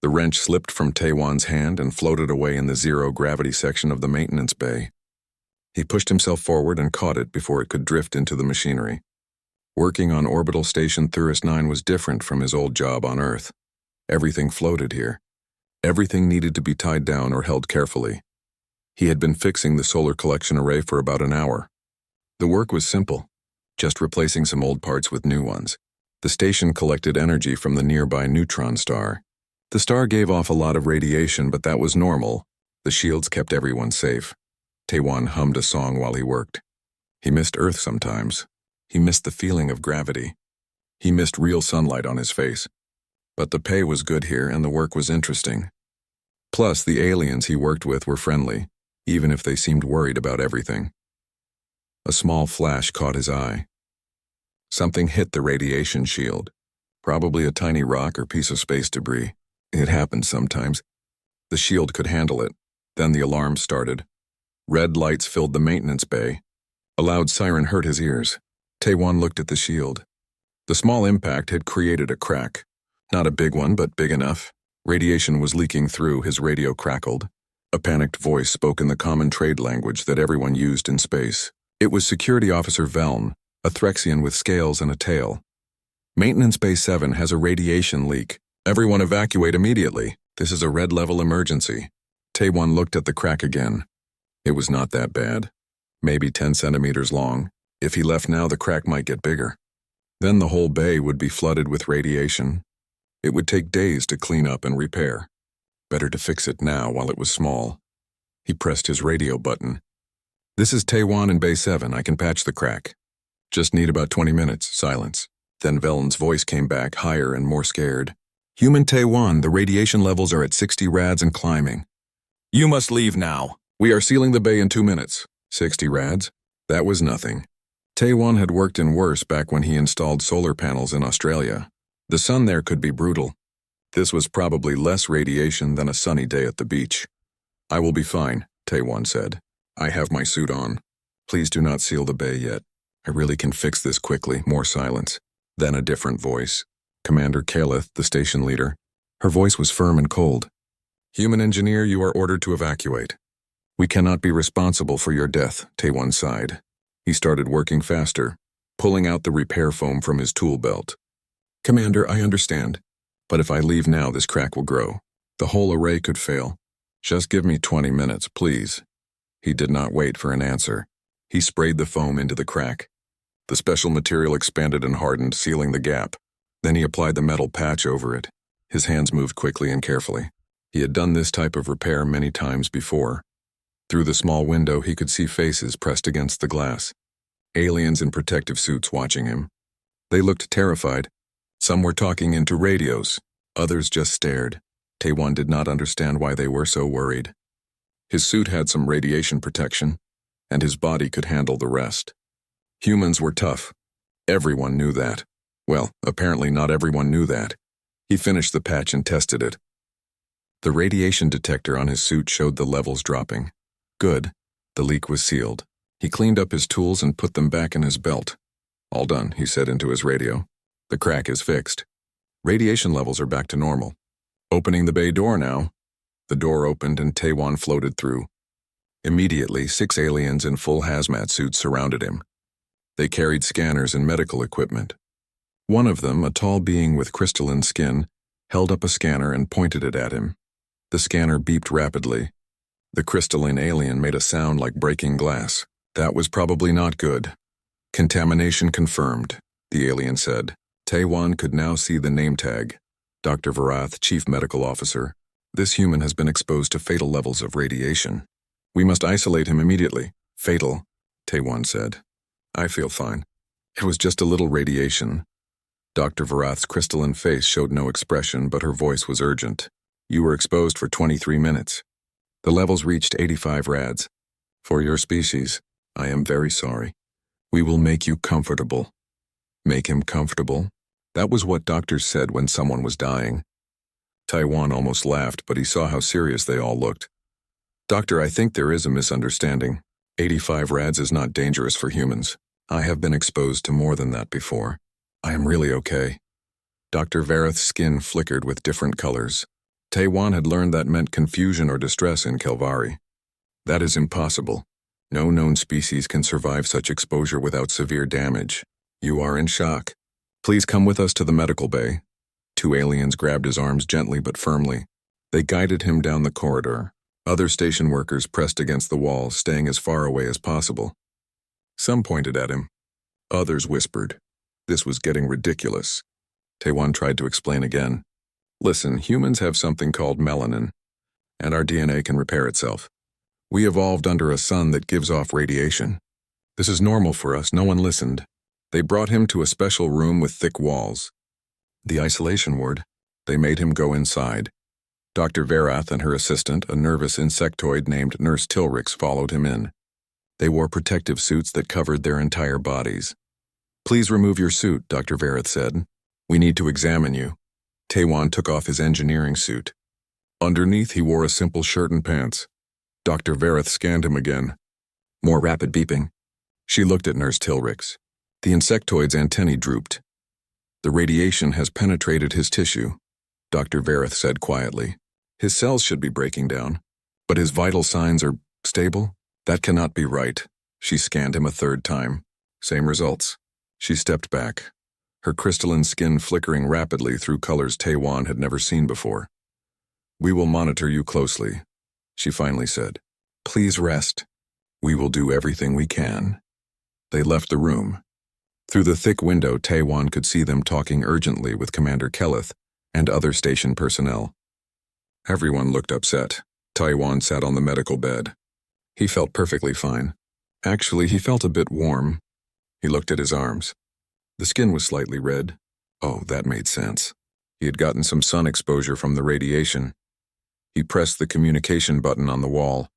The wrench slipped from Taewan's hand and floated away in the zero-gravity section of the maintenance bay. He pushed himself forward and caught it before it could drift into the machinery. Working on orbital station Thuris 9 was different from his old job on Earth. Everything floated here. Everything needed to be tied down or held carefully. He had been fixing the solar collection array for about an hour. The work was simple, just replacing some old parts with new ones. The station collected energy from the nearby neutron star. The star gave off a lot of radiation, but that was normal. The shields kept everyone safe. Taewan hummed a song while he worked. He missed Earth sometimes. He missed the feeling of gravity. He missed real sunlight on his face. But the pay was good here and the work was interesting. Plus, the aliens he worked with were friendly, even if they seemed worried about everything. A small flash caught his eye. Something hit the radiation shield. Probably a tiny rock or piece of space debris. It happened sometimes. The shield could handle it. Then the alarm started. Red lights filled the maintenance bay. A loud siren hurt his ears. Taewan looked at the shield. The small impact had created a crack. Not a big one, but big enough. Radiation was leaking through, his radio crackled. A panicked voice spoke in the common trade language that everyone used in space. It was Security Officer Veln, a Threxian with scales and a tail. Maintenance Bay 7 has a radiation leak. Everyone evacuate immediately. This is a red-level emergency. Taewan looked at the crack again. It was not that bad. Maybe 10 centimeters long. If he left now, the crack might get bigger. Then the whole bay would be flooded with radiation. It would take days to clean up and repair. Better to fix it now while it was small. He pressed his radio button. This is Taewan in Bay 7. I can patch the crack. Just need about 20 minutes. Silence. Then Veln's voice came back, higher and more scared. Human Taewan, the radiation levels are at 60 rads and climbing. You must leave now. We are sealing the bay in 2 minutes. 60 rads? That was nothing. Taewan had worked in worse back when he installed solar panels in Australia. The sun there could be brutal. This was probably less radiation than a sunny day at the beach. I will be fine, Taewan said. I have my suit on. Please do not seal the bay yet. I really can fix this quickly. More silence. Then a different voice. Commander Kaleth, the station leader. Her voice was firm and cold. Human engineer, you are ordered to evacuate. We cannot be responsible for your death, Taewan sighed. He started working faster, pulling out the repair foam from his tool belt. Commander, I understand. But if I leave now, this crack will grow. The whole array could fail. Just give me 20 minutes, please. He did not wait for an answer. He sprayed the foam into the crack. The special material expanded and hardened, sealing the gap. Then he applied the metal patch over it. His hands moved quickly and carefully. He had done this type of repair many times before. Through the small window, he could see faces pressed against the glass. Aliens in protective suits watching him. They looked terrified. Some were talking into radios. Others just stared. Taewan did not understand why they were so worried. His suit had some radiation protection, and his body could handle the rest. Humans were tough. Everyone knew that. Well, apparently not everyone knew that. He finished the patch and tested it. The radiation detector on his suit showed the levels dropping. Good. The leak was sealed. He cleaned up his tools and put them back in his belt. All done, he said into his radio. The crack is fixed. Radiation levels are back to normal. Opening the bay door now. The door opened and Taewan floated through. Immediately, 6 aliens in full hazmat suits surrounded him. They carried scanners and medical equipment. One of them, a tall being with crystalline skin, held up a scanner and pointed it at him. The scanner beeped rapidly. The crystalline alien made a sound like breaking glass. That was probably not good. Contamination confirmed, the alien said. Taewan could now see the name tag. Dr. Varath, Chief Medical Officer. This human has been exposed to fatal levels of radiation. We must isolate him immediately. Fatal, Taewan said. I feel fine. It was just a little radiation. Dr. Varath's crystalline face showed no expression, but her voice was urgent. You were exposed for 23 minutes. The levels reached 85 rads. For your species, I am very sorry. We will make you comfortable. Make him comfortable? That was what doctors said when someone was dying. Taewan almost laughed, but he saw how serious they all looked. Doctor, I think there is a misunderstanding. 85 rads is not dangerous for humans. I have been exposed to more than that before. I am really okay. Dr. Varath's skin flickered with different colors. Taewan had learned that meant confusion or distress in Kelvari. That is impossible. No known species can survive such exposure without severe damage. You are in shock. Please come with us to the medical bay. Two aliens grabbed his arms gently but firmly. They guided him down the corridor. Other station workers pressed against the wall, staying as far away as possible. Some pointed at him. Others whispered. This was getting ridiculous. Taewan tried to explain again. Listen, humans have something called melanin, and our DNA can repair itself. We evolved under a sun that gives off radiation. This is normal for us. No one listened. They brought him to a special room with thick walls. The isolation ward. They made him go inside. Dr. Verath and her assistant, a nervous insectoid named Nurse Tilrix, followed him in. They wore protective suits that covered their entire bodies. Please remove your suit, Dr. Verath said. We need to examine you. Taewan took off his engineering suit. Underneath, he wore a simple shirt and pants. Dr. Verath scanned him again. More rapid beeping. She looked at Nurse Tilrix. The insectoid's antennae drooped. The radiation has penetrated his tissue, Dr. Verath said quietly. His cells should be breaking down, but his vital signs are stable? That cannot be right. She scanned him a third time. Same results. She stepped back, her crystalline skin flickering rapidly through colors Taewan had never seen before. We will monitor you closely, she finally said. Please rest. We will do everything we can. They left the room. Through the thick window, Taewan could see them talking urgently with Commander Kelleth and other station personnel. Everyone looked upset. Taewan sat on the medical bed. He felt perfectly fine. Actually, he felt a bit warm. He looked at his arms. The skin was slightly red. Oh, that made sense. He had gotten some sun exposure from the radiation. He pressed the communication button on the wall.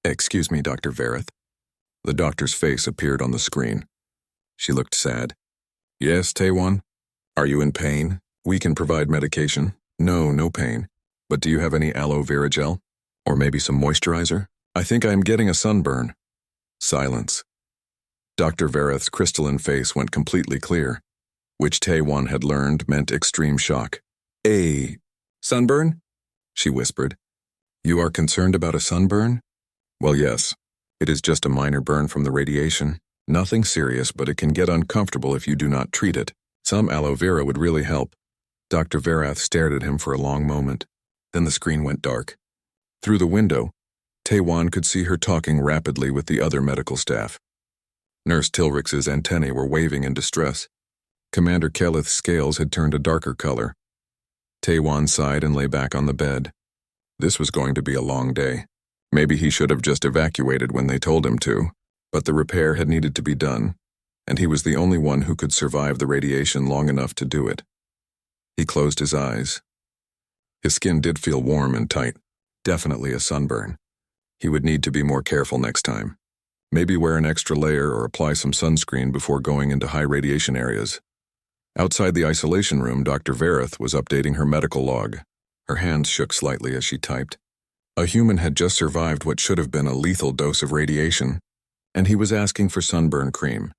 Excuse me, Dr. Verath. The doctor's face appeared on the screen. She looked sad. Yes, Taewan? Are you in pain? We can provide medication. No pain. But do you have any aloe vera gel? Or maybe some moisturizer? I think I am getting a sunburn. Silence. Dr. Verath's crystalline face went completely clear, which Taewan had learned meant extreme shock. A sunburn? She whispered. You are concerned about a sunburn? Well, yes. It is just a minor burn from the radiation. Nothing serious, but it can get uncomfortable if you do not treat it. Some aloe vera would really help. Dr. Verath stared at him for a long moment. Then the screen went dark. Through the window, Taewan could see her talking rapidly with the other medical staff. Nurse Tilrix's antennae were waving in distress. Commander Kelleth's scales had turned a darker color. Taewan sighed and lay back on the bed. This was going to be a long day. Maybe he should have just evacuated when they told him to, but the repair had needed to be done, and he was the only one who could survive the radiation long enough to do it. He closed his eyes. His skin did feel warm and tight. Definitely a sunburn. He would need to be more careful next time. Maybe wear an extra layer or apply some sunscreen before going into high radiation areas. Outside the isolation room, Dr. Verath was updating her medical log. Her hands shook slightly as she typed. A human had just survived what should have been a lethal dose of radiation, and he was asking for sunburn cream.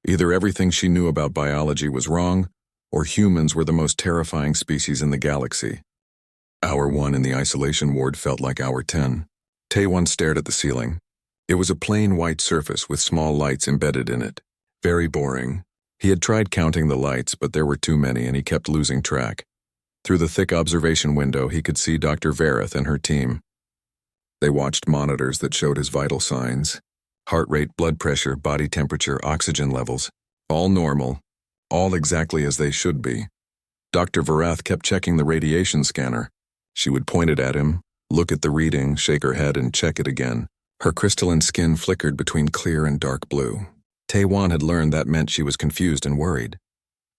Either everything she knew about biology was wrong, or humans were the most terrifying species in the galaxy. Hour 1 in the isolation ward felt like hour 10. Taewan stared at the ceiling. It was a plain white surface with small lights embedded in it. Very boring. He had tried counting the lights, but there were too many and he kept losing track. Through the thick observation window, he could see Dr. Verath and her team. They watched monitors that showed his vital signs. Heart rate, blood pressure, body temperature, oxygen levels. All normal. All exactly as they should be. Dr. Verath kept checking the radiation scanner. She would point it at him, look at the reading, shake her head, and check it again. Her crystalline skin flickered between clear and dark blue. Taewan had learned that meant she was confused and worried.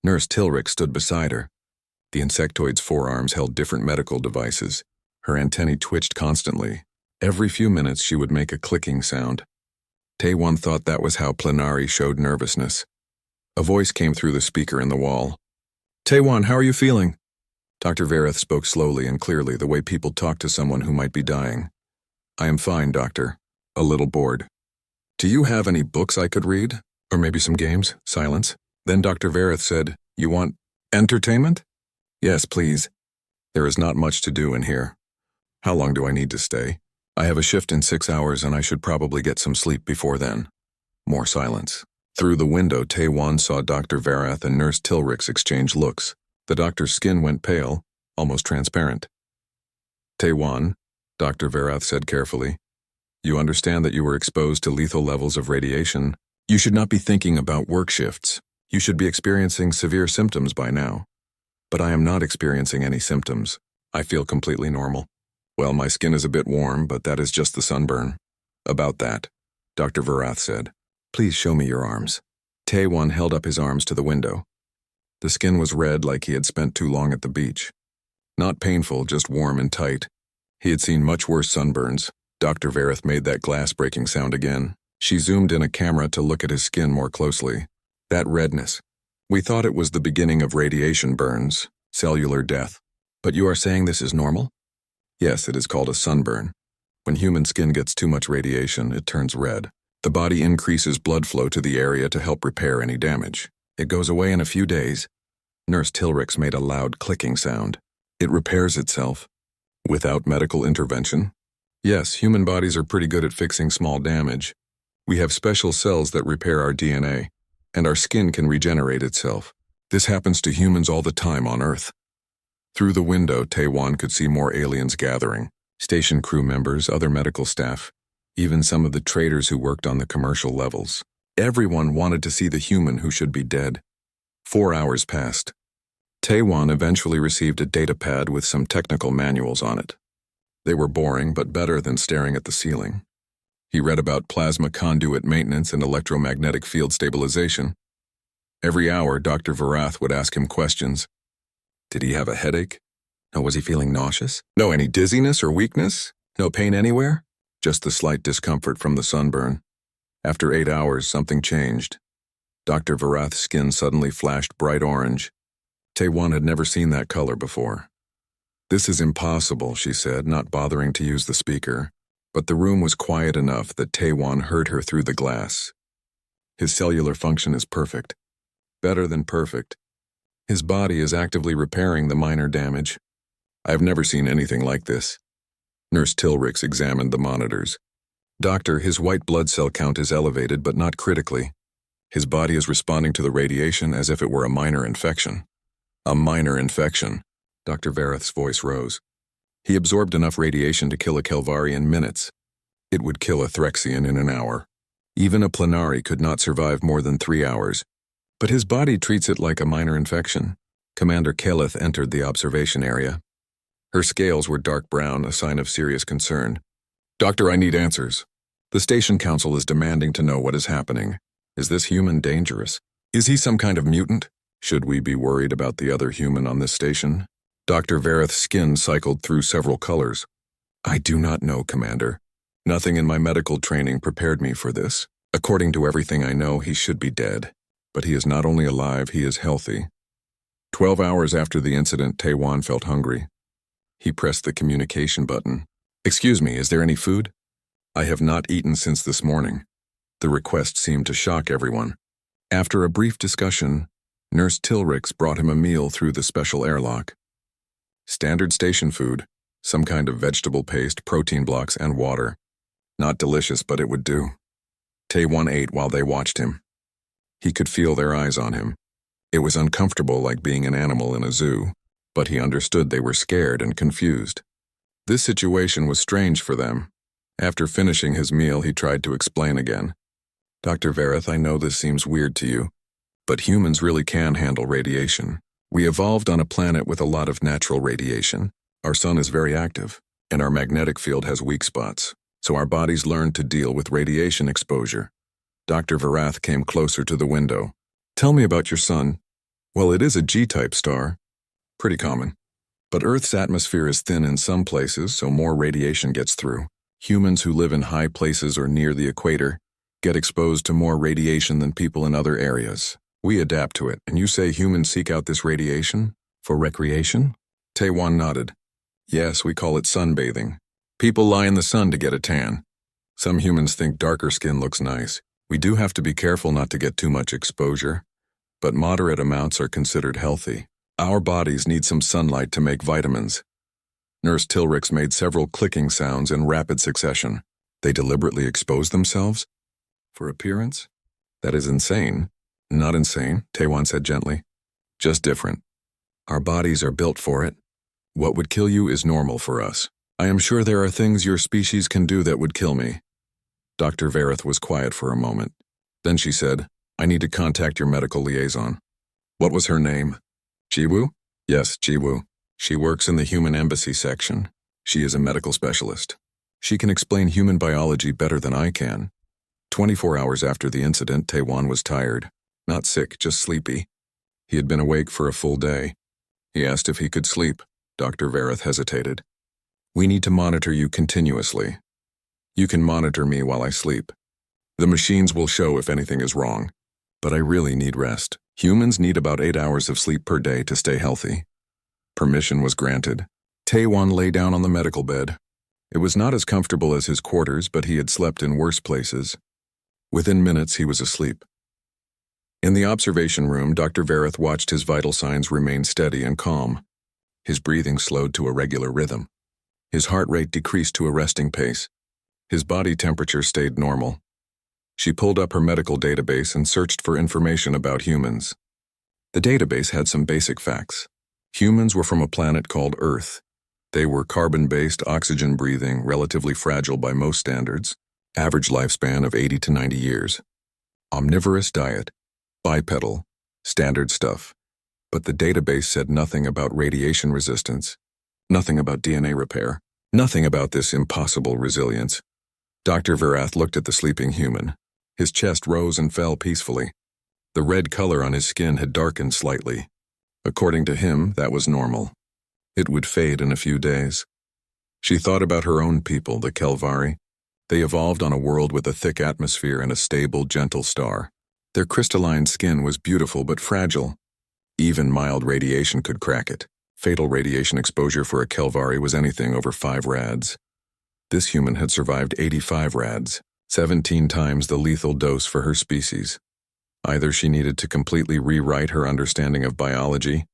Nurse Tilrix stood beside her. The insectoid's forearms held different medical devices. Her antennae twitched constantly. Every few minutes she would make a clicking sound. Taewan thought that was how Plenari showed nervousness. A voice came through the speaker in the wall. Taewan, how are you feeling? Dr. Verath spoke slowly and clearly, the way people talk to someone who might be dying. I am fine, doctor. A little bored. Do you have any books I could read? Or maybe some games? Silence. Then Dr. Verath said, You want entertainment? Yes, please. There is not much to do in here. How long do I need to stay? I have a shift in 6 hours and I should probably get some sleep before then. More silence. Through the window, Tae-Wan saw Dr. Varath and Nurse Tilrix exchange looks. The doctor's skin went pale, almost transparent. Tae-Wan, Dr. Varath said carefully, you understand that you were exposed to lethal levels of radiation. You should not be thinking about work shifts. You should be experiencing severe symptoms by now. But I am not experiencing any symptoms. I feel completely normal. Well, my skin is a bit warm, but that is just the sunburn. About that, Dr. Varath said. Please show me your arms. Tae-Wan held up his arms to the window. The skin was red like he had spent too long at the beach. Not painful, just warm and tight. He had seen much worse sunburns. Dr. Varath made that glass-breaking sound again. She zoomed in a camera to look at his skin more closely. That redness. We thought it was the beginning of radiation burns, cellular death. But you are saying this is normal? Yes, it is called a sunburn. When human skin gets too much radiation, it turns red. The body increases blood flow to the area to help repair any damage. It goes away in a few days. Nurse Tilrix made a loud clicking sound. It repairs itself. Without medical intervention? Yes, human bodies are pretty good at fixing small damage. We have special cells that repair our DNA, and our skin can regenerate itself. This happens to humans all the time on Earth. Through the window, Tae-Wan could see more aliens gathering. Station crew members, other medical staff, even some of the traders who worked on the commercial levels. Everyone wanted to see the human who should be dead. 4 hours passed. Tae-Wan eventually received a data pad with some technical manuals on it. They were boring, but better than staring at the ceiling. He read about plasma conduit maintenance and electromagnetic field stabilization. Every hour, Dr. Varath would ask him questions. Did he have a headache? No, was he feeling nauseous? No, any dizziness or weakness? No pain anywhere? Just the slight discomfort from the sunburn. After 8 hours, something changed. Dr. Varath's skin suddenly flashed bright orange. Tae-Wan had never seen that color before. This is impossible, she said, not bothering to use the speaker. But the room was quiet enough that Tae-Wan heard her through the glass. His cellular function is perfect. Better than perfect. His body is actively repairing the minor damage. I have never seen anything like this. Nurse Tilrix examined the monitors. Doctor, his white blood cell count is elevated, but not critically. His body is responding to the radiation as if it were a minor infection. A minor infection. Dr. Varath's voice rose. He absorbed enough radiation to kill a Kelvari in minutes. It would kill a Threxian in an hour. Even a Planari could not survive more than 3 hours. But his body treats it like a minor infection. Commander Keleth entered the observation area. Her scales were dark brown, a sign of serious concern. Doctor, I need answers. The station council is demanding to know what is happening. Is this human dangerous? Is he some kind of mutant? Should we be worried about the other human on this station? Dr. Varath's skin cycled through several colors. I do not know, Commander. Nothing in my medical training prepared me for this. According to everything I know, he should be dead. But he is not only alive, he is healthy. 12 hours after the incident, Tae-Wan felt hungry. He pressed the communication button. Excuse me, is there any food? I have not eaten since this morning. The request seemed to shock everyone. After a brief discussion, Nurse Tilrix brought him a meal through the special airlock. Standard station food, some kind of vegetable paste, protein blocks, and water. Not delicious, but it would do. Tae-Wan ate while they watched him. He could feel their eyes on him. It was uncomfortable, like being an animal in a zoo, but he understood they were scared and confused. This situation was strange for them. After finishing his meal, he tried to explain again. Dr. Varath, I know this seems weird to you, but humans really can handle radiation. We evolved on a planet with a lot of natural radiation. Our sun is very active, and our magnetic field has weak spots, so our bodies learned to deal with radiation exposure. Dr. Varath came closer to the window. Tell me about your sun. Well, it is a G-type star. Pretty common. But Earth's atmosphere is thin in some places, so more radiation gets through. Humans who live in high places or near the equator get exposed to more radiation than people in other areas. We adapt to it, and you say humans seek out this radiation? For recreation? Tae-Wan nodded. Yes, we call it sunbathing. People lie in the sun to get a tan. Some humans think darker skin looks nice. We do have to be careful not to get too much exposure, but moderate amounts are considered healthy. Our bodies need some sunlight to make vitamins. Nurse Tilrix made several clicking sounds in rapid succession. They deliberately exposed themselves? For appearance? That is insane. Not insane, Taewon said gently. Just different. Our bodies are built for it. What would kill you is normal for us. I am sure there are things your species can do that would kill me. Dr. Vareth was quiet for a moment. Then she said, I need to contact your medical liaison. What was her name? Jiwoo? Yes, Jiwoo. She works in the human embassy section. She is a medical specialist. She can explain human biology better than I can. 24 hours after the incident, Taewon was tired. Not sick, just sleepy. He had been awake for a full day. He asked if he could sleep. Dr. Vareth hesitated. We need to monitor you continuously. You can monitor me while I sleep. The machines will show if anything is wrong. But I really need rest. Humans need about 8 hours of sleep per day to stay healthy. Permission was granted. Taewon lay down on the medical bed. It was not as comfortable as his quarters, but he had slept in worse places. Within minutes, he was asleep. In the observation room, Dr. Vareth watched his vital signs remain steady and calm. His breathing slowed to a regular rhythm. His heart rate decreased to a resting pace. His body temperature stayed normal. She pulled up her medical database and searched for information about humans. The database had some basic facts. Humans were from a planet called Earth. They were carbon-based, oxygen-breathing, relatively fragile by most standards, average lifespan of 80 to 90 years. Omnivorous diet, bipedal, standard stuff. But the database said nothing about radiation resistance, nothing about DNA repair, nothing about this impossible resilience. Dr. Vareth looked at the sleeping human. His chest rose and fell peacefully. The red color on his skin had darkened slightly. According to him, that was normal. It would fade in a few days. She thought about her own people, the Kelvari. They evolved on a world with a thick atmosphere and a stable, gentle star. Their crystalline skin was beautiful but fragile. Even mild radiation could crack it. Fatal radiation exposure for a Kelvari was anything over 5 rads. This human had survived 85 rads, 17 times the lethal dose for her species. Either she needed to completely rewrite her understanding of biology,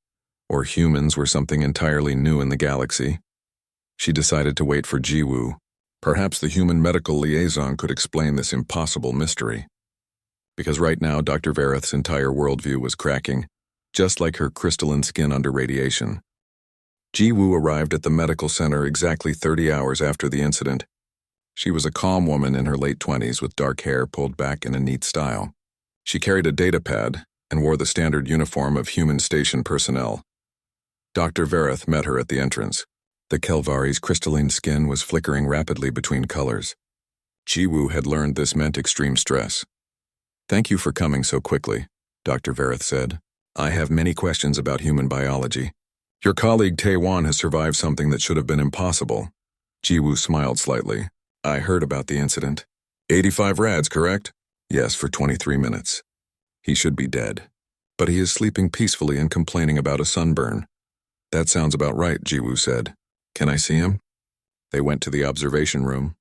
or humans were something entirely new in the galaxy. She decided to wait for Jiwoo. Perhaps the human medical liaison could explain this impossible mystery. Because right now Dr. Vareth's entire worldview was cracking, just like her crystalline skin under radiation. Jiwoo arrived at the medical center exactly 30 hours after the incident. She was a calm woman in her late 20s with dark hair pulled back in a neat style. She carried a data pad and wore the standard uniform of human station personnel. Dr. Vareth met her at the entrance. The Kelvari's crystalline skin was flickering rapidly between colors. Jiwoo had learned this meant extreme stress. Thank you for coming so quickly, Dr. Vareth said. I have many questions about human biology. Your colleague Taewon has survived something that should have been impossible. Jiwoo smiled slightly. I heard about the incident. 85 rads, correct? Yes, for 23 minutes. He should be dead. But he is sleeping peacefully and complaining about a sunburn. That sounds about right, Jiwoo said. Can I see him? They went to the observation room.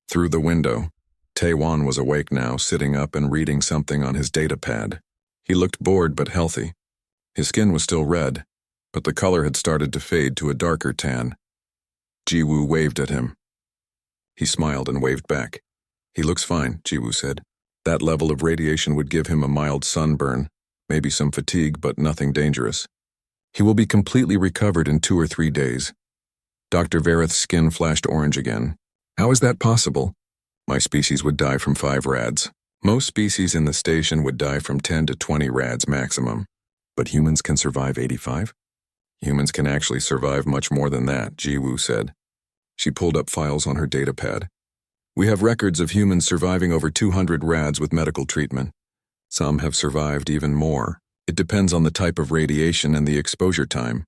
Through the window, Taewon was awake now, sitting up and reading something on his data pad. He looked bored but healthy. His skin was still red, but the color had started to fade to a darker tan. Jiwoo waved at him. He smiled and waved back. He looks fine, Jiwoo said. That level of radiation would give him a mild sunburn, maybe some fatigue, but nothing dangerous. He will be completely recovered in 2 or 3 days. Dr. Vareth's skin flashed orange again. How is that possible? My species would die from 5 rads. Most species in the station would die from 10 to 20 rads maximum. But humans can survive 85? Humans can actually survive much more than that, Jiwoo said. She pulled up files on her data pad. We have records of humans surviving over 200 rads with medical treatment. Some have survived even more. It depends on the type of radiation and the exposure time.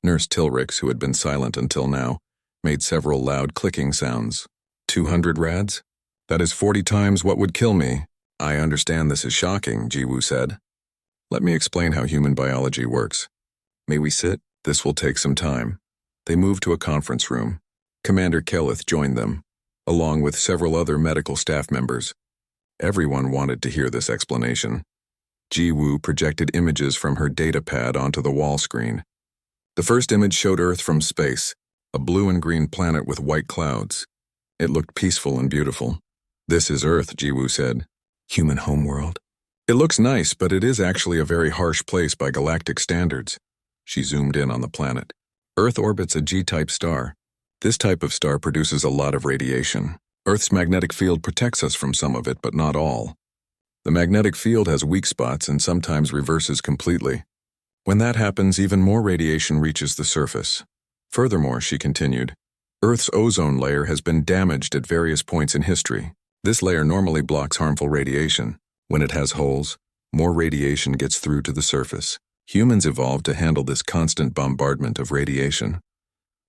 Nurse Tilrix, who had been silent until now, made several loud clicking sounds. 200 rads? That is 40 times what would kill me. I understand this is shocking, Jiwoo said. Let me explain how human biology works. May we sit? This will take some time. They moved to a conference room. Commander Keleth joined them, along with several other medical staff members. Everyone wanted to hear this explanation. Ji-woo projected images from her data pad onto the wall screen. The first image showed Earth from space, a blue and green planet with white clouds. It looked peaceful and beautiful. "This is Earth," Ji-woo said. "Human homeworld." "It looks nice, but it is actually a very harsh place by galactic standards." She zoomed in on the planet. Earth orbits a G-type star. This type of star produces a lot of radiation. Earth's magnetic field protects us from some of it, but not all. The magnetic field has weak spots and sometimes reverses completely. When that happens, even more radiation reaches the surface. Furthermore, she continued, Earth's ozone layer has been damaged at various points in history. This layer normally blocks harmful radiation. When it has holes, more radiation gets through to the surface. Humans evolved to handle this constant bombardment of radiation.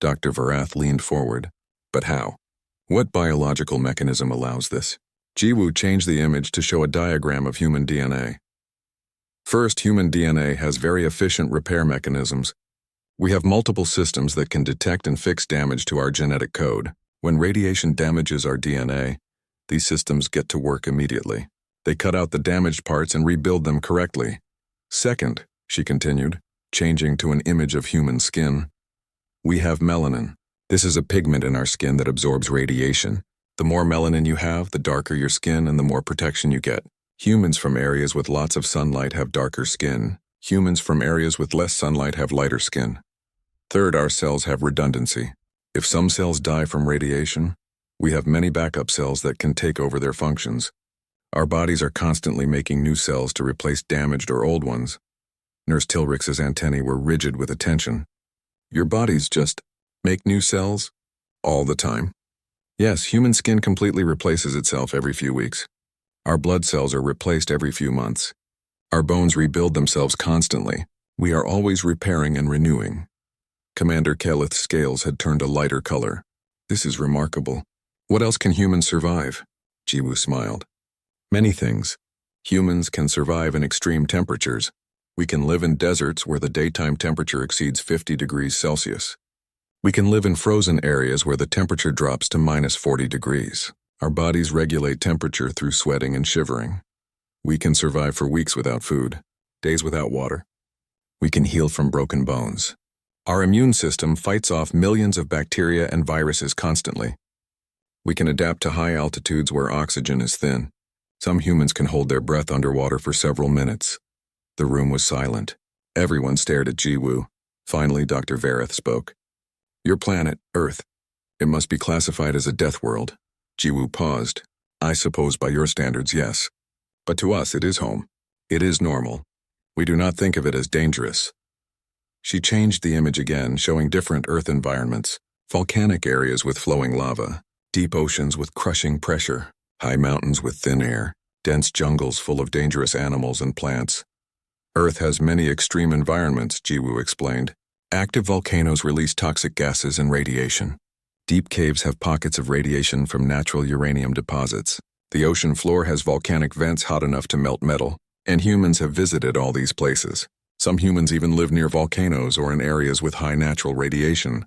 Dr. Varath leaned forward. But how? What biological mechanism allows this? Ji-woo changed the image to show a diagram of human DNA. First, human DNA has very efficient repair mechanisms. We have multiple systems that can detect and fix damage to our genetic code. When radiation damages our DNA, these systems get to work immediately. They cut out the damaged parts and rebuild them correctly. Second, she continued, changing to an image of human skin, we have melanin. This is a pigment in our skin that absorbs radiation. The more melanin you have, the darker your skin and the more protection you get. Humans from areas with lots of sunlight have darker skin. Humans from areas with less sunlight have lighter skin. Third, our cells have redundancy. If some cells die from radiation, we have many backup cells that can take over their functions. Our bodies are constantly making new cells to replace damaged or old ones. Nurse Tilrich's antennae were rigid with attention. Your bodies just make new cells all the time? Yes, human skin completely replaces itself every few weeks. Our blood cells are replaced every few months. Our bones rebuild themselves constantly. We are always repairing and renewing. Commander Keleth's scales had turned a lighter color. This is remarkable. What else can humans survive? Ji-woo smiled. Many things. Humans can survive in extreme temperatures. We can live in deserts where the daytime temperature exceeds 50 degrees Celsius. We can live in frozen areas where the temperature drops to -40 degrees. Our bodies regulate temperature through sweating and shivering. We can survive for weeks without food, days without water. We can heal from broken bones. Our immune system fights off millions of bacteria and viruses constantly. We can adapt to high altitudes where oxygen is thin. Some humans can hold their breath underwater for several minutes. The room was silent. Everyone stared at Ji-woo. Finally, Dr. Varath spoke. Your planet, Earth. It must be classified as a death world. Ji-woo paused. I suppose by your standards, yes. But to us, it is home. It is normal. We do not think of it as dangerous. She changed the image again, showing different Earth environments. Volcanic areas with flowing lava, deep oceans with crushing pressure, high mountains with thin air, dense jungles full of dangerous animals and plants. Earth has many extreme environments, Ji-woo explained. Active volcanoes release toxic gases and radiation. Deep caves have pockets of radiation from natural uranium deposits. The ocean floor has volcanic vents hot enough to melt metal, and humans have visited all these places. Some humans even live near volcanoes or in areas with high natural radiation.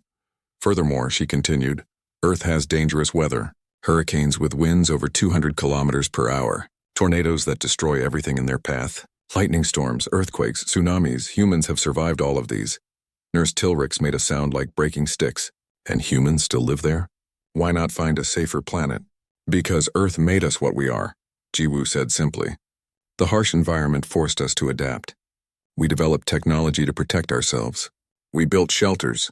Furthermore, she continued, Earth has dangerous weather. Hurricanes with winds over 200 kilometers per hour. Tornadoes that destroy everything in their path. Lightning storms, earthquakes, tsunamis. Humans have survived all of these. Nurse Tilrich's made a sound like breaking sticks. And humans still live there? Why not find a safer planet? Because Earth made us what we are, Ji-woo said simply. The harsh environment forced us to adapt. We developed technology to protect ourselves. We built shelters.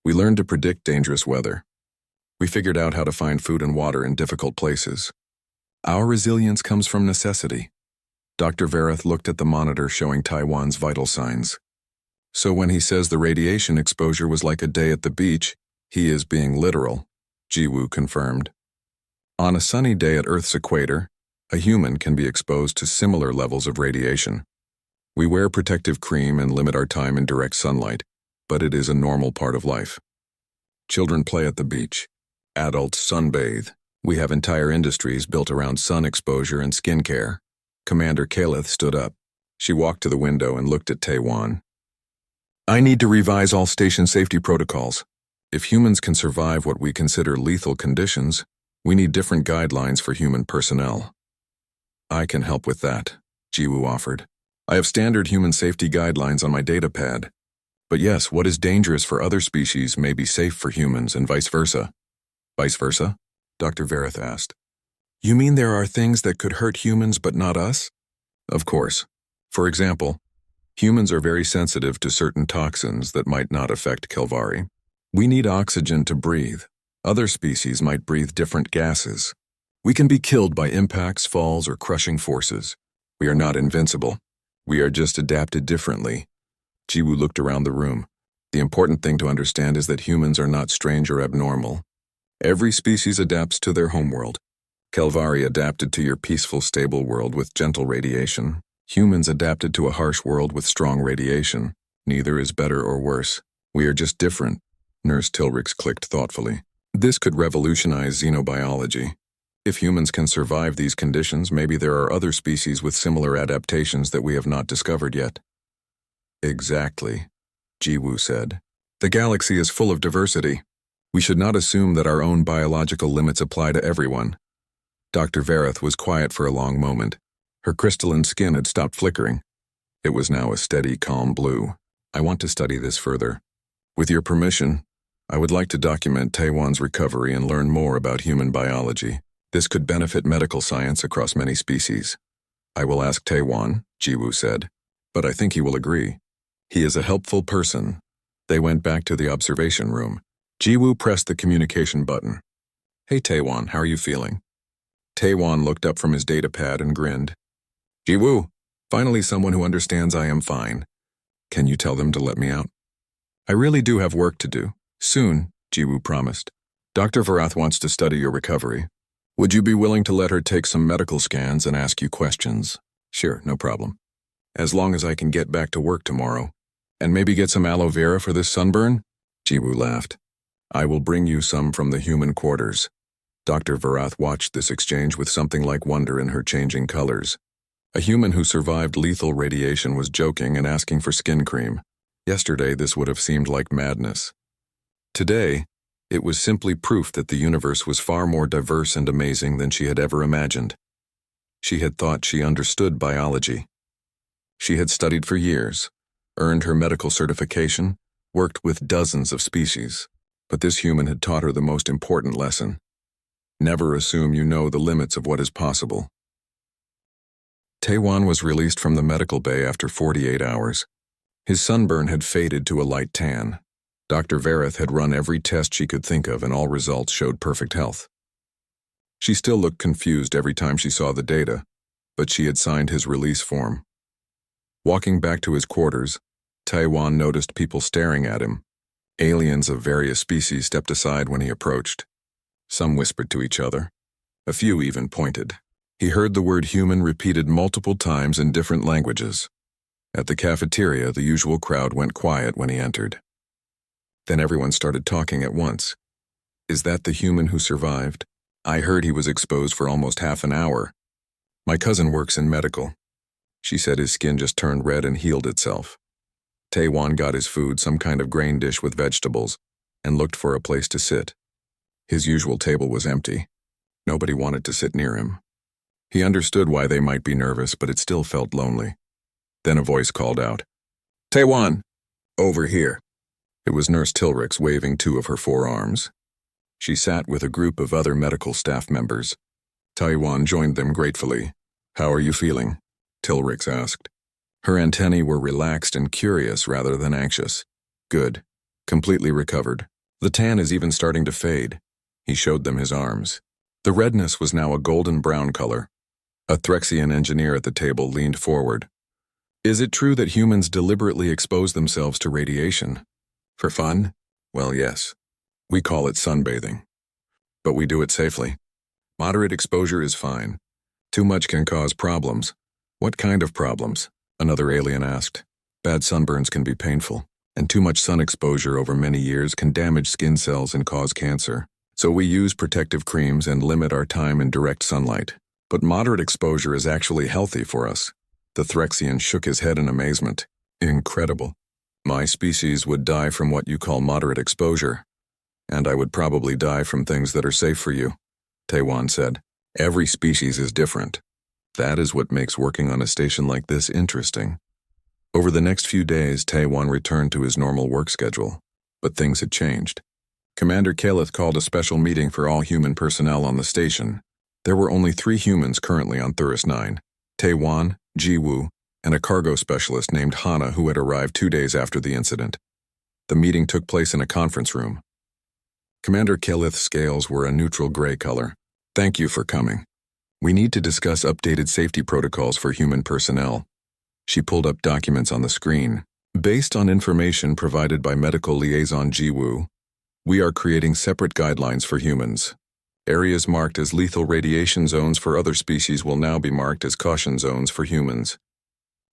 We learned to predict dangerous weather. We figured out how to find food and water in difficult places. Our resilience comes from necessity. Dr. Varath looked at the monitor showing Taiwan's vital signs. So when he says the radiation exposure was like a day at the beach, he is being literal, Ji-woo confirmed. On a sunny day at Earth's equator, a human can be exposed to similar levels of radiation. We wear protective cream and limit our time in direct sunlight, but it is a normal part of life. Children play at the beach. Adults sunbathe. We have entire industries built around sun exposure and skin care. Commander Keleth stood up. She walked to the window and looked at Taiwan. I need to revise all station safety protocols. If humans can survive what we consider lethal conditions, we need different guidelines for human personnel. I can help with that, Ji-woo offered. I have standard human safety guidelines on my data pad. But yes, what is dangerous for other species may be safe for humans and vice versa. Vice versa? Dr. Verith asked. You mean there are things that could hurt humans but not us? Of course. For example, humans are very sensitive to certain toxins that might not affect Kelvari. We need oxygen to breathe. Other species might breathe different gases. We can be killed by impacts, falls, or crushing forces. We are not invincible. We are just adapted differently. Jiwoo looked around the room. The important thing to understand is that humans are not strange or abnormal. Every species adapts to their homeworld. Kelvari adapted to your peaceful, stable world with gentle radiation. Humans adapted to a harsh world with strong radiation. Neither is better or worse. We are just different. Nurse Tilrix clicked thoughtfully. This could revolutionize xenobiology. If humans can survive these conditions, maybe there are other species with similar adaptations that we have not discovered yet. Exactly, Jiwoo said. The galaxy is full of diversity. We should not assume that our own biological limits apply to everyone. Dr. Verith was quiet for a long moment. Her crystalline skin had stopped flickering. It was now a steady, calm blue. I want to study this further. With your permission, I would like to document Taewon's recovery and learn more about human biology. This could benefit medical science across many species. I will ask Taewon, Jiwoo said, but I think he will agree. He is a helpful person. They went back to the observation room. Jiwoo pressed the communication button. Hey Taewon, how are you feeling? Taewon looked up from his data pad and grinned. Jiwoo, finally someone who understands I am fine. Can you tell them to let me out? I really do have work to do. Soon, Jiwoo promised. Dr. Varath wants to study your recovery. Would you be willing to let her take some medical scans and ask you questions? Sure, no problem. As long as I can get back to work tomorrow. And maybe get some aloe vera for this sunburn? Jiwoo laughed. I will bring you some from the human quarters. Dr. Varath watched this exchange with something like wonder in her changing colors. A human who survived lethal radiation was joking and asking for skin cream. Yesterday, this would have seemed like madness. Today, it was simply proof that the universe was far more diverse and amazing than she had ever imagined. She had thought she understood biology. She had studied for years, earned her medical certification, worked with dozens of species. But this human had taught her the most important lesson. Never assume you know the limits of what is possible. Taewon was released from the medical bay after 48 hours. His sunburn had faded to a light tan. Dr. Verith had run every test she could think of and all results showed perfect health. She still looked confused every time she saw the data, but she had signed his release form. Walking back to his quarters, Taewon noticed people staring at him. Aliens of various species stepped aside when he approached. Some whispered to each other. A few even pointed. He heard the word human repeated multiple times in different languages. At the cafeteria, the usual crowd went quiet when he entered. Then everyone started talking at once. Is that the human who survived? I heard he was exposed for almost half an hour. My cousin works in medical. She said his skin just turned red and healed itself. Taewon got his food, some kind of grain dish with vegetables, and looked for a place to sit. His usual table was empty. Nobody wanted to sit near him. He understood why they might be nervous, but it still felt lonely. Then a voice called out, Taewon, over here. It was Nurse Tilrix waving two of her forearms. She sat with a group of other medical staff members. Taewon joined them gratefully. How are you feeling? Tilrix asked. Her antennae were relaxed and curious rather than anxious. Good. Completely recovered. The tan is even starting to fade. He showed them his arms. The redness was now a golden brown color. A Threxian engineer at the table leaned forward. Is it true that humans deliberately expose themselves to radiation? For fun? Well, yes. We call it sunbathing. But we do it safely. Moderate exposure is fine. Too much can cause problems. What kind of problems? Another alien asked. Bad sunburns can be painful, and too much sun exposure over many years can damage skin cells and cause cancer. So we use protective creams and limit our time in direct sunlight. But moderate exposure is actually healthy for us. The Threxian shook his head in amazement. Incredible. My species would die from what you call moderate exposure, and I would probably die from things that are safe for you, Taewon said. Every species is different. That is what makes working on a station like this interesting. Over the next few days, Taewon returned to his normal work schedule, but things had changed. Commander Kaleth called a special meeting for all human personnel on the station. There were only 3 humans currently on Thuris 9, Taewon, Jiwoo, and a cargo specialist named Hana who had arrived 2 days after the incident. The meeting took place in a conference room. Commander Kaleth's scales were a neutral gray color. Thank you for coming. We need to discuss updated safety protocols for human personnel. She pulled up documents on the screen. Based on information provided by medical liaison Jiwoo, we are creating separate guidelines for humans. Areas marked as lethal radiation zones for other species will now be marked as caution zones for humans.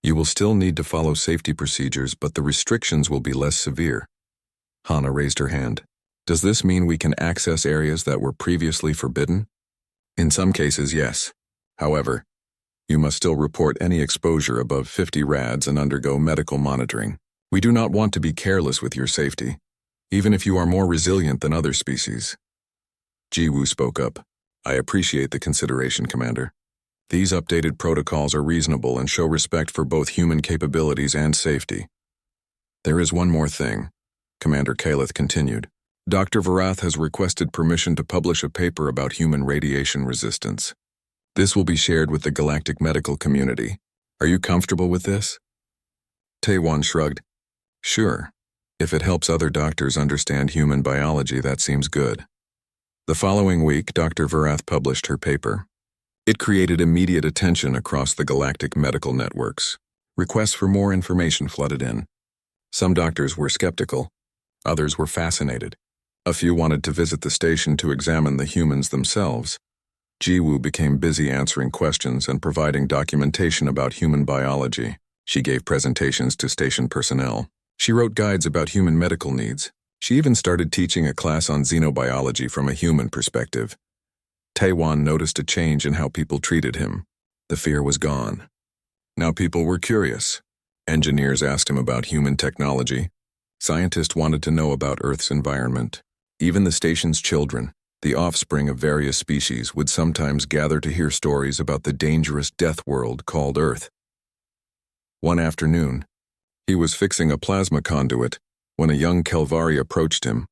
You will still need to follow safety procedures, but the restrictions will be less severe. Hana raised her hand. Does this mean we can access areas that were previously forbidden? In some cases, yes. However, you must still report any exposure above 50 rads and undergo medical monitoring. We do not want to be careless with your safety, even if you are more resilient than other species. Jiwoo spoke up. I appreciate the consideration, Commander. These updated protocols are reasonable and show respect for both human capabilities and safety. There is one more thing, Commander Kaleth continued. Dr. Varath has requested permission to publish a paper about human radiation resistance. This will be shared with the galactic medical community. Are you comfortable with this? Taewon shrugged. Sure. If it helps other doctors understand human biology, that seems good. The following week, Dr. Varath published her paper. It created immediate attention across the galactic medical networks. Requests for more information flooded in. Some doctors were skeptical. Others were fascinated. A few wanted to visit the station to examine the humans themselves. Jiwoo became busy answering questions and providing documentation about human biology. She gave presentations to station personnel. She wrote guides about human medical needs. She even started teaching a class on xenobiology from a human perspective. Taewon noticed a change in how people treated him. The fear was gone. Now people were curious. Engineers asked him about human technology. Scientists wanted to know about Earth's environment. Even the station's children, the offspring of various species, would sometimes gather to hear stories about the dangerous death world called Earth. One afternoon, he was fixing a plasma conduit when a young Kelvari approached him.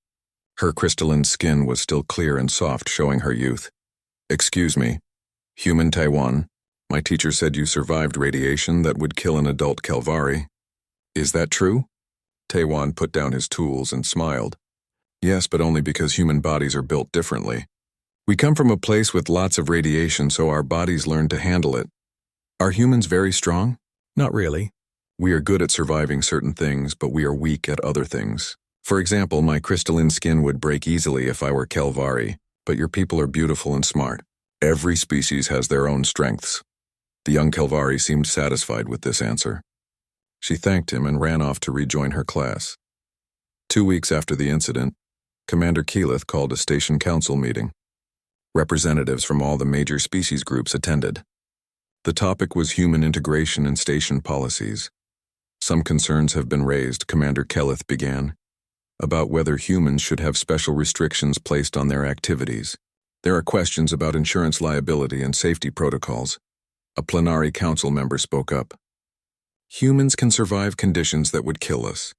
Her crystalline skin was still clear and soft, showing her youth. Excuse me, human Taewon, my teacher said you survived radiation that would kill an adult Kelvari. Is that true? Taewon put down his tools and smiled. Yes, but only because human bodies are built differently. We come from a place with lots of radiation, so our bodies learn to handle it. Are humans very strong? Not really. We are good at surviving certain things, but we are weak at other things. For example, my crystalline skin would break easily if I were Kelvari, but your people are beautiful and smart. Every species has their own strengths. The young Kelvari seemed satisfied with this answer. She thanked him and ran off to rejoin her class. 2 weeks after the incident, Commander Kaleth called a station council meeting. Representatives from all the major species groups attended. The topic was human integration and station policies. Some concerns have been raised, Commander Kaleth began, about whether humans should have special restrictions placed on their activities. There are questions about insurance liability and safety protocols. A plenary council member spoke up. Humans can survive conditions that would kill us.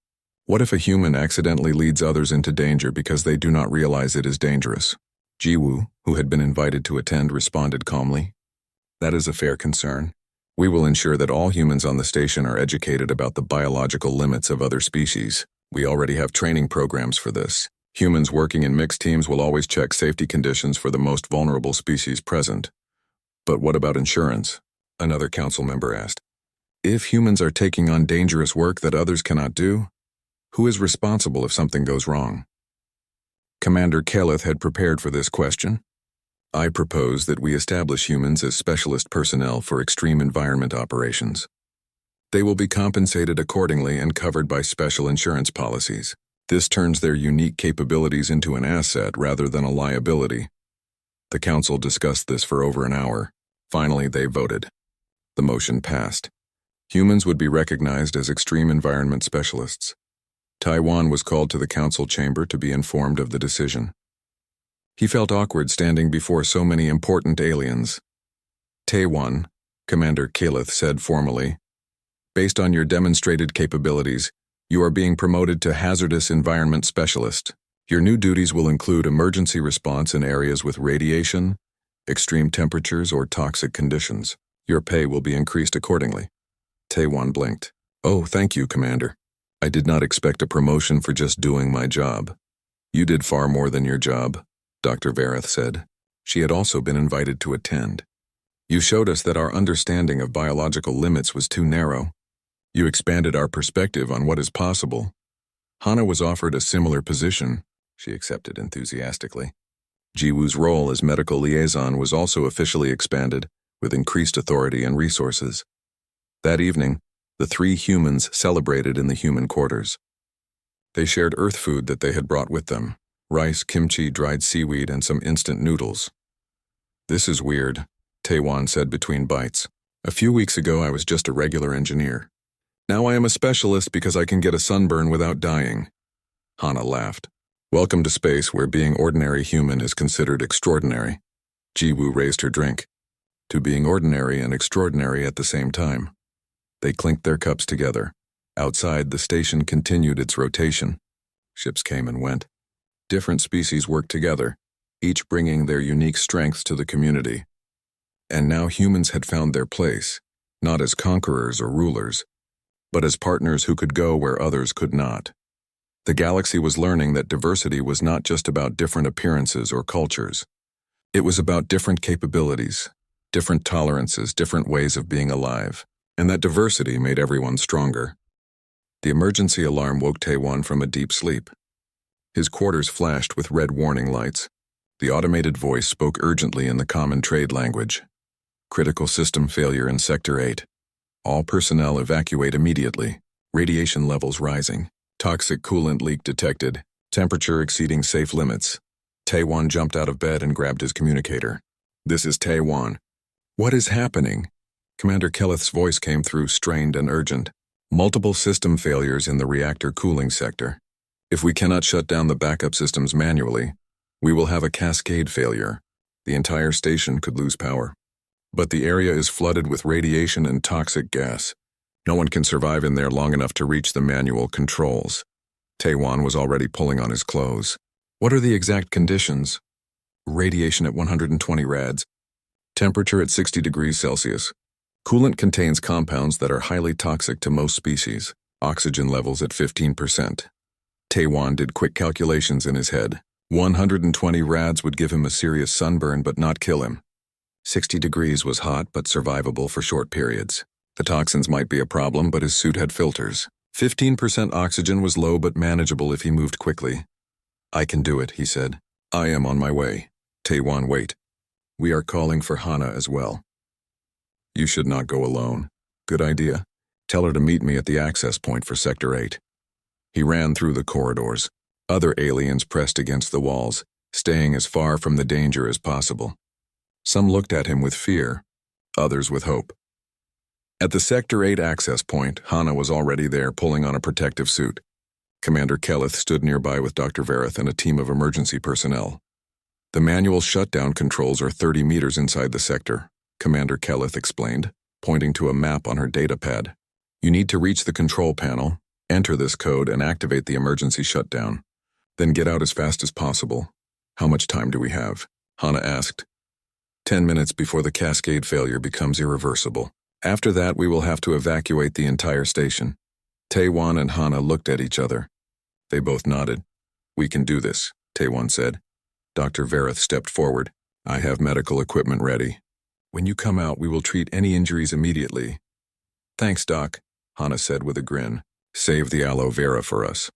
What if a human accidentally leads others into danger because they do not realize it is dangerous? Jiwoo, who had been invited to attend, responded calmly. That is a fair concern. We will ensure that all humans on the station are educated about the biological limits of other species. We already have training programs for this. Humans working in mixed teams will always check safety conditions for the most vulnerable species present. But what about insurance? Another council member asked. If humans are taking on dangerous work that others cannot do, who is responsible if something goes wrong? Commander Kaleth had prepared for this question. I propose that we establish humans as specialist personnel for extreme environment operations. They will be compensated accordingly and covered by special insurance policies. This turns their unique capabilities into an asset rather than a liability. The council discussed this for over an hour. Finally, they voted. The motion passed. Humans would be recognized as extreme environment specialists. Taewon was called to the council chamber to be informed of the decision. He felt awkward standing before so many important aliens. Taewon, Commander Kaleth said formally. Based on your demonstrated capabilities, you are being promoted to Hazardous Environment Specialist. Your new duties will include emergency response in areas with radiation, extreme temperatures, or toxic conditions. Your pay will be increased accordingly. Taewon blinked. Oh, thank you, Commander. I did not expect a promotion for just doing my job. You did far more than your job, Dr. Vareth said. She had also been invited to attend. You showed us that our understanding of biological limits was too narrow. You expanded our perspective on what is possible. Hana was offered a similar position. She accepted enthusiastically. Jiwoo's role as medical liaison was also officially expanded, with increased authority and resources. That evening, the three humans celebrated in the human quarters. They shared earth food that they had brought with them: rice, kimchi, dried seaweed, and some instant noodles. This is weird, Taewon said between bites. A few weeks ago I was just a regular engineer. Now I am a specialist because I can get a sunburn without dying. Hana laughed. Welcome to space where being ordinary human is considered extraordinary. Jiwoo raised her drink. To being ordinary and extraordinary at the same time. They clinked their cups together. Outside, the station continued its rotation. Ships came and went. Different species worked together, each bringing their unique strengths to the community. And now humans had found their place, not as conquerors or rulers, but as partners who could go where others could not. The galaxy was learning that diversity was not just about different appearances or cultures. It was about different capabilities, different tolerances, different ways of being alive. And that diversity made everyone stronger. The emergency alarm woke Taewon from a deep sleep. His quarters flashed with red warning lights. The automated voice spoke urgently in the common trade language. Critical system failure in Sector 8. All personnel evacuate immediately. Radiation levels rising. Toxic coolant leak detected. Temperature exceeding safe limits. Taewon jumped out of bed and grabbed his communicator. This is Taewon. What is happening? Commander Kaleth's voice came through, strained and urgent. Multiple system failures in the reactor cooling sector. If we cannot shut down the backup systems manually, we will have a cascade failure. The entire station could lose power. But the area is flooded with radiation and toxic gas. No one can survive in there long enough to reach the manual controls. Taewon was already pulling on his clothes. What are the exact conditions? Radiation at 120 rads. Temperature at 60 degrees Celsius. Coolant contains compounds that are highly toxic to most species. Oxygen levels at 15%. Taewon did quick calculations in his head. 120 rads would give him a serious sunburn but not kill him. 60 degrees was hot but survivable for short periods. The toxins might be a problem, but his suit had filters. 15% oxygen was low but manageable if he moved quickly. I can do it, he said. I am on my way. Taewon, wait. We are calling for Hana as well. You should not go alone. Good idea. Tell her to meet me at the access point for Sector 8. He ran through the corridors. Other aliens pressed against the walls, staying as far from the danger as possible. Some looked at him with fear, others with hope. At the Sector 8 access point, Hana was already there, pulling on a protective suit. Commander Kaleth stood nearby with Dr. Vareth and a team of emergency personnel. The manual shutdown controls are 30 meters inside the sector, Commander Kaleth explained, pointing to a map on her datapad. You need to reach the control panel, enter this code, and activate the emergency shutdown. Then get out as fast as possible. How much time do we have? Hana asked. 10 minutes before the cascade failure becomes irreversible. After that, we will have to evacuate the entire station. Taewon and Hana looked at each other. They both nodded. We can do this, Taewon said. Dr. Vareth stepped forward. I have medical equipment ready. When you come out, we will treat any injuries immediately. Thanks, Doc, Hana said with a grin. Save the aloe vera for us.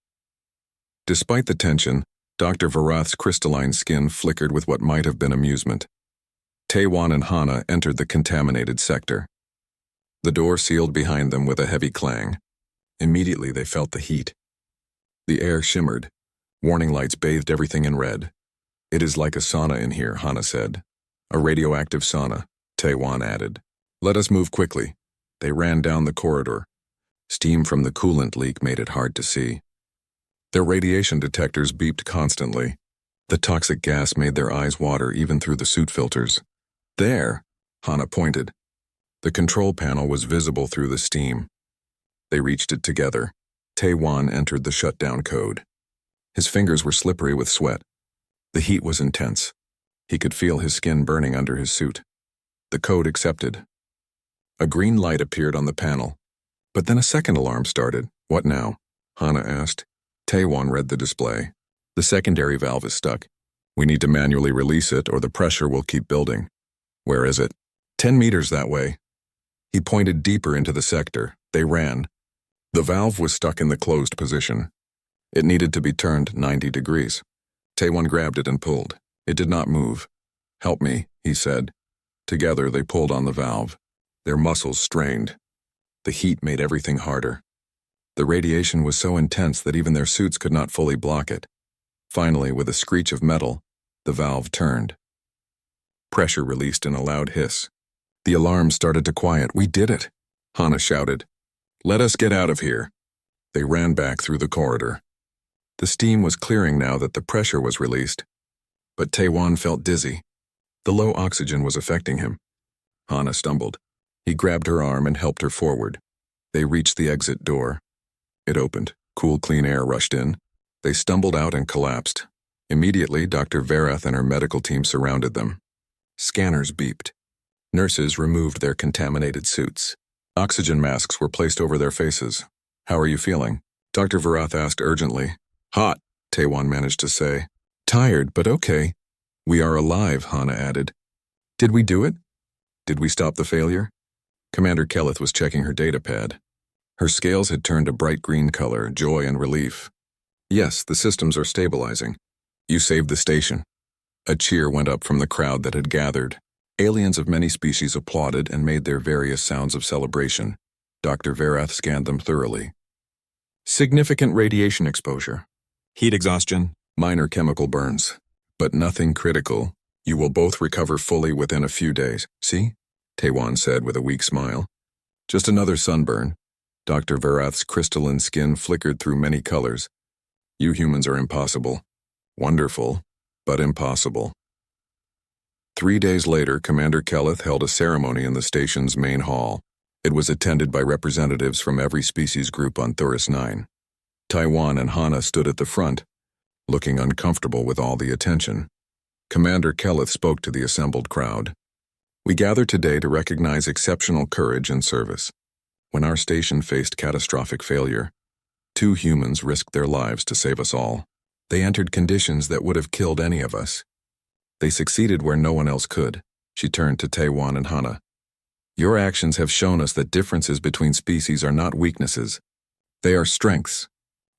Despite the tension, Dr. Vareth's crystalline skin flickered with what might have been amusement. Taewon and Hana entered the contaminated sector. The door sealed behind them with a heavy clang. Immediately they felt the heat. The air shimmered. Warning lights bathed everything in red. It is like a sauna in here, Hana said. A radioactive sauna, Taewon added. Let us move quickly. They ran down the corridor. Steam from the coolant leak made it hard to see. Their radiation detectors beeped constantly. The toxic gas made their eyes water even through the suit filters. There, Hana pointed. The control panel was visible through the steam. They reached it together. Tae-Wan entered the shutdown code. His fingers were slippery with sweat. The heat was intense. He could feel his skin burning under his suit. The code accepted. A green light appeared on the panel, but then a second alarm started. What now? Hana asked. Tae-Wan read the display. The secondary valve is stuck. We need to manually release it or the pressure will keep building. Where is it? 10 meters that way. He pointed deeper into the sector. They ran. The valve was stuck in the closed position. It needed to be turned 90 degrees. Tae-Wan grabbed it and pulled. It did not move. Help me, he said. Together they pulled on the valve. Their muscles strained. The heat made everything harder. The radiation was so intense that even their suits could not fully block it. Finally, with a screech of metal, the valve turned. Pressure released in a loud hiss. The alarm started to quiet. We did it, Hana shouted. Let us get out of here. They ran back through the corridor. The steam was clearing now that the pressure was released. But Tae-Wan felt dizzy. The low oxygen was affecting him. Hana stumbled. He grabbed her arm and helped her forward. They reached the exit door. It opened. Cool, clean air rushed in. They stumbled out and collapsed. Immediately, Dr. Verath and her medical team surrounded them. Scanners beeped. Nurses removed their contaminated suits. Oxygen masks were placed over their faces. How are you feeling? Dr. Verath asked urgently. Hot, Tae-Wan managed to say. Tired, but okay. We are alive, Hana added. Did we do it? Did we stop the failure? Commander Kelleth was checking her datapad. Her scales had turned a bright green color, joy and relief. Yes, the systems are stabilizing. You saved the station. A cheer went up from the crowd that had gathered. Aliens of many species applauded and made their various sounds of celebration. Dr. Verath scanned them thoroughly. Significant radiation exposure. Heat exhaustion, minor chemical burns. But nothing critical. You will both recover fully within a few days. See? Tae-Wan said with a weak smile. Just another sunburn. Dr. Verath's crystalline skin flickered through many colors. You humans are impossible. Wonderful, but impossible. 3 days later, Commander Kelleth held a ceremony in the station's main hall. It was attended by representatives from every species group on Thuris 9. Tae-Wan and Hana stood at the front, looking uncomfortable with all the attention. Commander Kelleth spoke to the assembled crowd. We gather today to recognize exceptional courage and service. When our station faced catastrophic failure, 2 humans risked their lives to save us all. They entered conditions that would have killed any of us. They succeeded where no one else could. She turned to Tae-Wan and Hana. Your actions have shown us that differences between species are not weaknesses. They are strengths.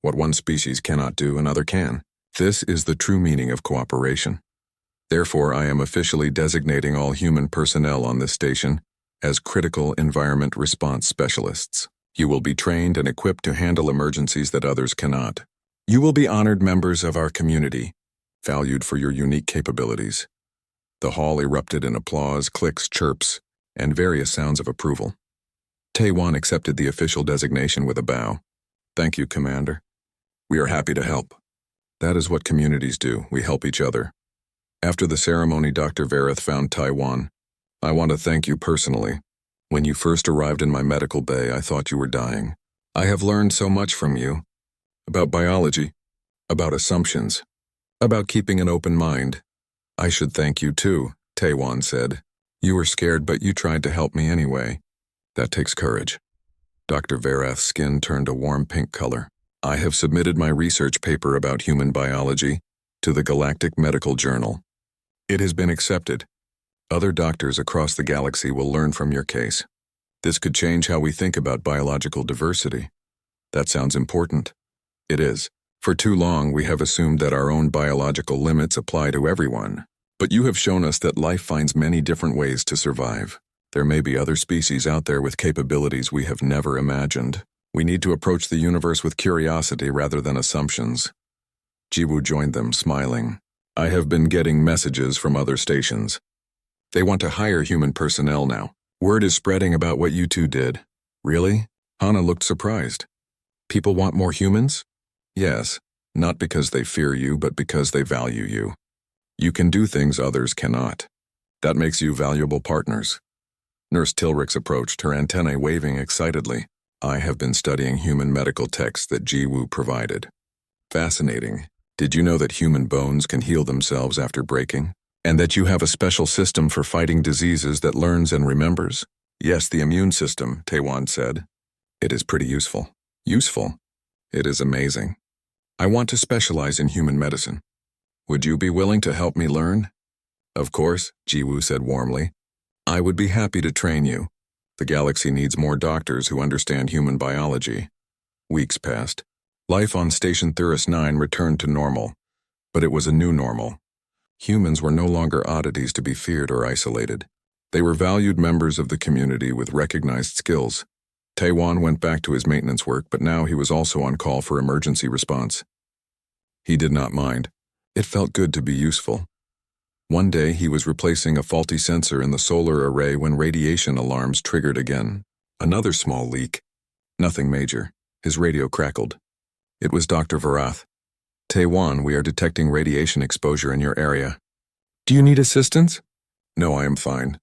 What one species cannot do, another can. This is the true meaning of cooperation. Therefore, I am officially designating all human personnel on this station as critical environment response specialists. You will be trained and equipped to handle emergencies that others cannot. You will be honored members of our community, valued for your unique capabilities. The hall erupted in applause, clicks, chirps, and various sounds of approval. Tae-Wan accepted the official designation with a bow. Thank you, Commander. We are happy to help. That is what communities do. We help each other. After the ceremony, Dr. Verath found Tae-Wan. I want to thank you personally. When you first arrived in my medical bay, I thought you were dying. I have learned so much from you. About biology, about assumptions, about keeping an open mind. I should thank you too, Tae-Wan said. You were scared, but you tried to help me anyway. That takes courage. Dr. Verath's skin turned a warm pink color. I have submitted my research paper about human biology to the Galactic Medical Journal. It has been accepted. Other doctors across the galaxy will learn from your case. This could change how we think about biological diversity. That sounds important. It is. For too long, we have assumed that our own biological limits apply to everyone. But you have shown us that life finds many different ways to survive. There may be other species out there with capabilities we have never imagined. We need to approach the universe with curiosity rather than assumptions. Jiwoo joined them, smiling. I have been getting messages from other stations. They want to hire human personnel now. Word is spreading about what you two did. Really? Hana looked surprised. People want more humans? Yes, not because they fear you, but because they value you. You can do things others cannot. That makes you valuable partners. Nurse Tilrix approached, her antennae waving excitedly. I have been studying human medical texts that Jiwoo provided. Fascinating. Did you know that human bones can heal themselves after breaking? And that you have a special system for fighting diseases that learns and remembers? Yes, the immune system, Taewon said. It is pretty useful. Useful? It is amazing. I want to specialize in human medicine. Would you be willing to help me learn? Of course, Jiwoo said warmly. I would be happy to train you. The galaxy needs more doctors who understand human biology. Weeks passed. Life on Station Thuris 9 returned to normal, but it was a new normal. Humans were no longer oddities to be feared or isolated. They were valued members of the community with recognized skills. Taewon went back to his maintenance work, but now he was also on call for emergency response. He did not mind. It felt good to be useful. One day he was replacing a faulty sensor in the solar array when radiation alarms triggered again. Another small leak. Nothing major. His radio crackled. It was Dr. Varath. Taewon, we are detecting radiation exposure in your area. Do you need assistance? No, I am fine.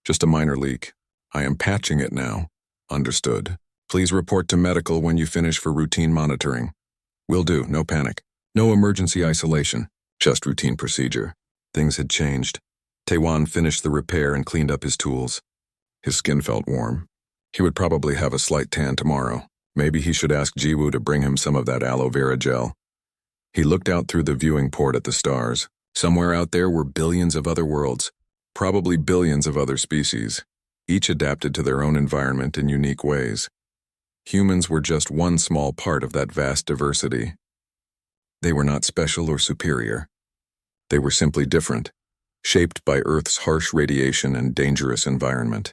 Just a minor leak. I am patching it now. Understood. Please report to medical when you finish for routine monitoring. Will do, no panic. No emergency isolation. Just routine procedure. Things had changed. Taewon finished the repair and cleaned up his tools. His skin felt warm. He would probably have a slight tan tomorrow. Maybe he should ask Jiwoo to bring him some of that aloe vera gel. He looked out through the viewing port at the stars. Somewhere out there were billions of other worlds, probably billions of other species, each adapted to their own environment in unique ways. Humans were just one small part of that vast diversity. They were not special or superior. They were simply different, shaped by Earth's harsh radiation and dangerous environment.